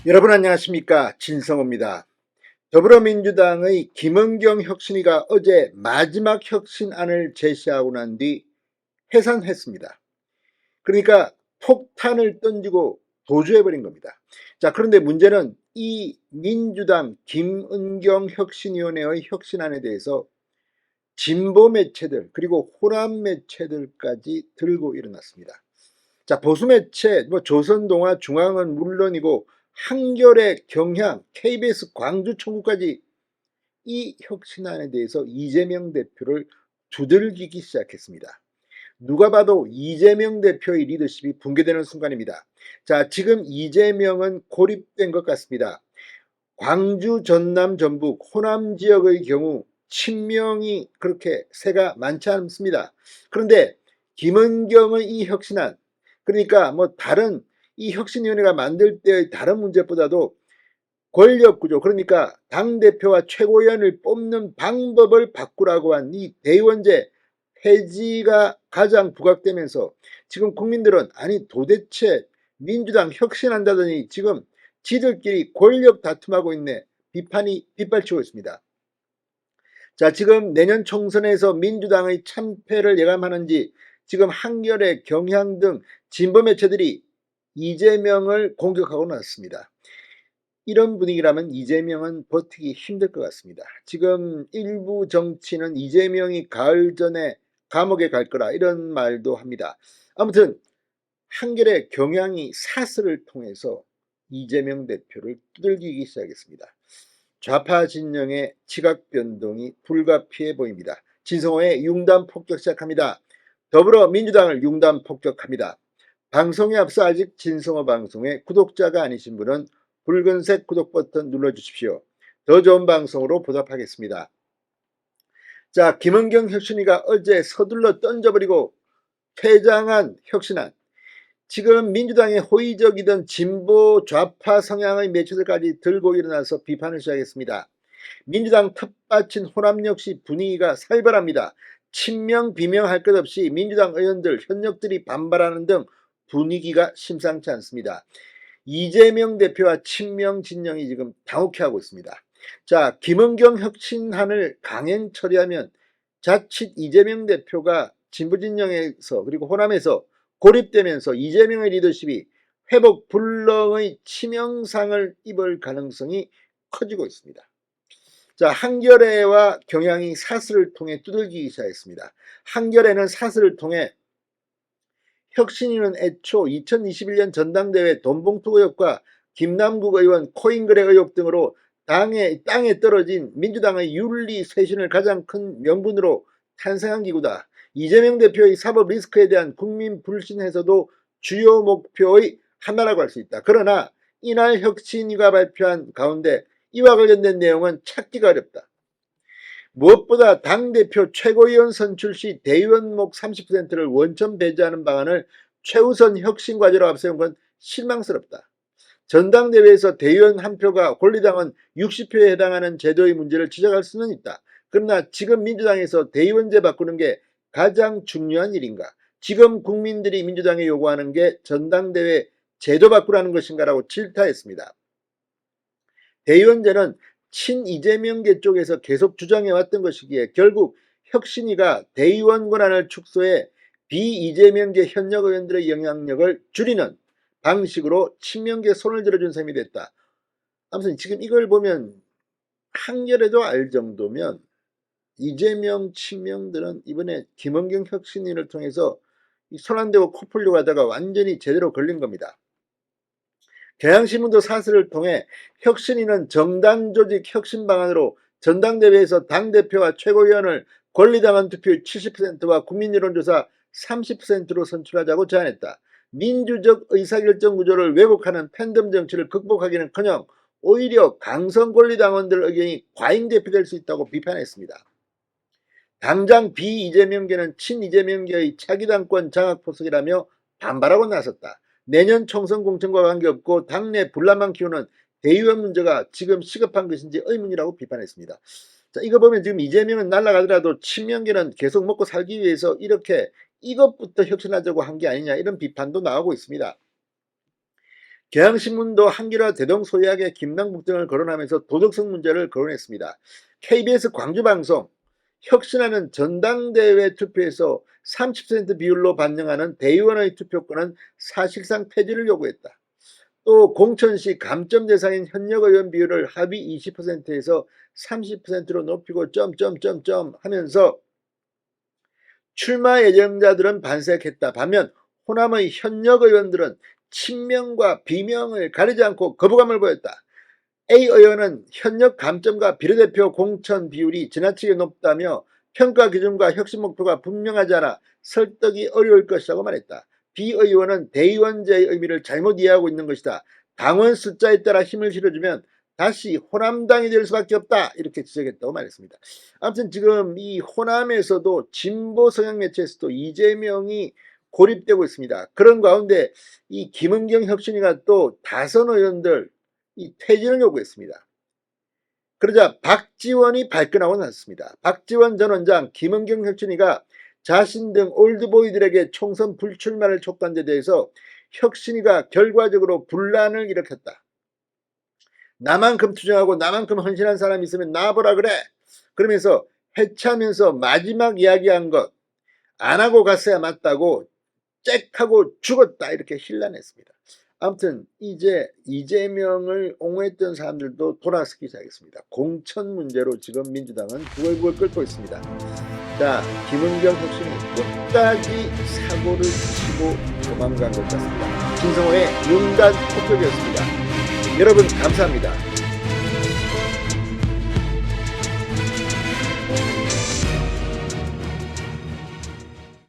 여러분 안녕하십니까, 진성호입니다. 더불어민주당의 김은경 혁신위가 어제 마지막 혁신안을 제시하고 난 뒤 해산했습니다. 그러니까 폭탄을 던지고 도주해버린 겁니다. 자, 그런데 문제는 이 민주당 김은경 혁신위원회의 혁신안에 대해서 진보 매체들 그리고 호남 매체들까지 들고 일어났습니다. 자, 보수 매체 조선동아 중앙은 물론이고 한겨레, 경향, KBS 광주 총국까지 이 혁신안에 대해서 이재명 대표를 두들기기 시작했습니다. 누가 봐도 이재명 대표의 리더십이 붕괴되는 순간입니다. 자, 지금 이재명은 고립된 것 같습니다. 광주, 전남, 전북, 호남 지역의 경우 친명이 그렇게 세가 많지 않습니다. 그런데 김은경의 이 혁신안, 그러니까 다른 이 혁신위원회가 만들 때의 다른 문제보다도 권력구조, 그러니까 당대표와 최고위원을 뽑는 방법을 바꾸라고 한 이 대의원제 폐지가 가장 부각되면서 지금 국민들은 아니 도대체 민주당 혁신한다더니 지금 지들끼리 권력 다툼하고 있네, 비판이 빗발치고 있습니다. 자, 지금 내년 총선에서 민주당의 참패를 예감하는지 지금 한겨레, 경향 등 진보 매체들이 이재명을 공격하고 나왔습니다. 이런 분위기라면 이재명은 버티기 힘들 것 같습니다. 지금 일부 정치는 이재명이 가을 전에 감옥에 갈 거라 이런 말도 합니다. 아무튼 한겨레, 경향이 사설을 통해서 이재명 대표를 두들기기 시작했습니다. 좌파 진영의 지각 변동이 불가피해 보입니다. 진성호의 융단 폭격 시작합니다. 더불어민주당을 융단 폭격합니다. 방송에 앞서 아직 진성호 방송의 구독자가 아니신 분은 붉은색 구독 버튼 눌러주십시오. 더 좋은 방송으로 보답하겠습니다. 자, 김은경 혁신위가 어제 서둘러 던져버리고 퇴장한 혁신안. 지금 민주당의 호의적이던 진보 좌파 성향의 매체들까지 들고 일어나서 비판을 시작했습니다. 민주당 텃밭인 호남 역시 분위기가 살벌합니다. 친명 비명할 것 없이 민주당 의원들 현역들이 반발하는 등 분위기가 심상치 않습니다. 이재명 대표와 친명 진영이 지금 당혹해하고 있습니다. 자, 김은경 혁신안을 강행 처리하면 자칫 이재명 대표가 진보 진영에서 그리고 호남에서 고립되면서 이재명의 리더십이 회복 불능의 치명상을 입을 가능성이 커지고 있습니다. 자, 한겨레와 경향이 사설을 통해 두들기기 시작했습니다. 한겨레는 사설을 통해 혁신위는 애초 2021년 전당대회 돈봉투 의혹과 김남국 의원 코인거래 의혹 등으로 땅에 떨어진 민주당의 윤리 쇄신을 가장 큰 명분으로 탄생한 기구다. 이재명 대표의 사법 리스크에 대한 국민 불신 해소도 주요 목표의 하나라고 할 수 있다. 그러나 이날 혁신위가 발표한 가운데 이와 관련된 내용은 찾기가 어렵다. 무엇보다 당대표 최고위원 선출 시 대의원목 30%를 원천 배제하는 방안을 최우선 혁신 과제로 앞세운 건 실망스럽다. 전당대회에서 대의원 한 표가 권리당원 60표에 해당하는 제도의 문제를 지적할 수는 있다. 그러나 지금 민주당에서 대의원제 바꾸는 게 가장 중요한 일인가? 지금 국민들이 민주당에 요구하는 게 전당대회 제도 바꾸라는 것인가라고 질타했습니다. 대의원제는 친이재명계 쪽에서 계속 주장해왔던 것이기에 결국 혁신위가 대의원 권한을 축소해 비이재명계 현역 의원들의 영향력을 줄이는 방식으로 친명계 손을 들어준 셈이 됐다. 아무튼 지금 이걸 보면 한겨레도 알 정도면 이재명 친명들은 이번에 김은경 혁신위를 통해서 손 안 대고 코 풀려고 하다가 완전히 제대로 걸린 겁니다. 경향신문도 사설을 통해 혁신위는 정당 조직 혁신 방안으로 전당대회에서 당대표와 최고위원을 권리당원 투표율 70%와 국민여론조사 30%로 선출하자고 제안했다. 민주적 의사결정 구조를 왜곡하는 팬덤 정치를 극복하기는커녕 오히려 강성 권리당원들 의견이 과잉대표될 수 있다고 비판했습니다. 당장 비이재명계는 친이재명계의 차기당권 장악포석이라며 반발하고 나섰다. 내년 총선 공천과 관계없고 당내 분란만 키우는 대의원 문제가 지금 시급한 것인지 의문이라고 비판했습니다. 자, 이거 보면 지금 이재명은 날아가더라도 친명계는 계속 먹고 살기 위해서 이렇게 이것부터 혁신하자고 한 게 아니냐 이런 비판도 나오고 있습니다. 경향신문도 한겨레와 대동소이하게 김남국 등을 거론하면서 도덕성 문제를 거론했습니다. KBS 광주방송 혁신하는 전당대회 투표에서 30% 비율로 반영하는 대의원의 투표권은 사실상 폐지를 요구했다. 또 공천시 감점 대상인 현역 의원 비율을 합의 20%에서 30%로 높이고 점점점점 하면서 출마 예정자들은 반색했다. 반면 호남의 현역 의원들은 친명과 비명을 가리지 않고 거부감을 보였다. A 의원은 현역 감점과 비례대표 공천 비율이 지나치게 높다며 평가 기준과 혁신 목표가 분명하지 않아 설득이 어려울 것이라고 말했다. B 의원은 대의원제의 의미를 잘못 이해하고 있는 것이다. 당원 숫자에 따라 힘을 실어주면 다시 호남당이 될 수밖에 없다. 이렇게 지적했다고 말했습니다. 아무튼 지금 이 호남에서도 진보 성향 매체에서도 이재명이 고립되고 있습니다. 그런 가운데 이 김은경 혁신위가 또 다선 의원들 이 퇴진을 요구했습니다. 그러자 박지원이 발끈하고 났습니다. 박지원 전 원장, 김은경 혁신위가 자신 등 올드보이들에게 총선 불출마를 촉구한 데 대해서 혁신위가 결과적으로 분란을 일으켰다. 나만큼 투정하고 나만큼 헌신한 사람이 있으면 나와보라 그래. 그러면서 해체하면서 마지막 이야기한 것 안 하고 갔어야 맞다고 잭하고 죽었다 이렇게 힐난했습니다. 아무튼 이제 이재명을 옹호했던 사람들도 돌아서기 시작했습니다. 공천 문제로 지금 민주당은 부글부글 끓고 있습니다. 자, 김은경 혁신이 끝까지 사고를 치고 도망간 것 같습니다. 김성호의 윤단 폭격이었습니다. 여러분 감사합니다.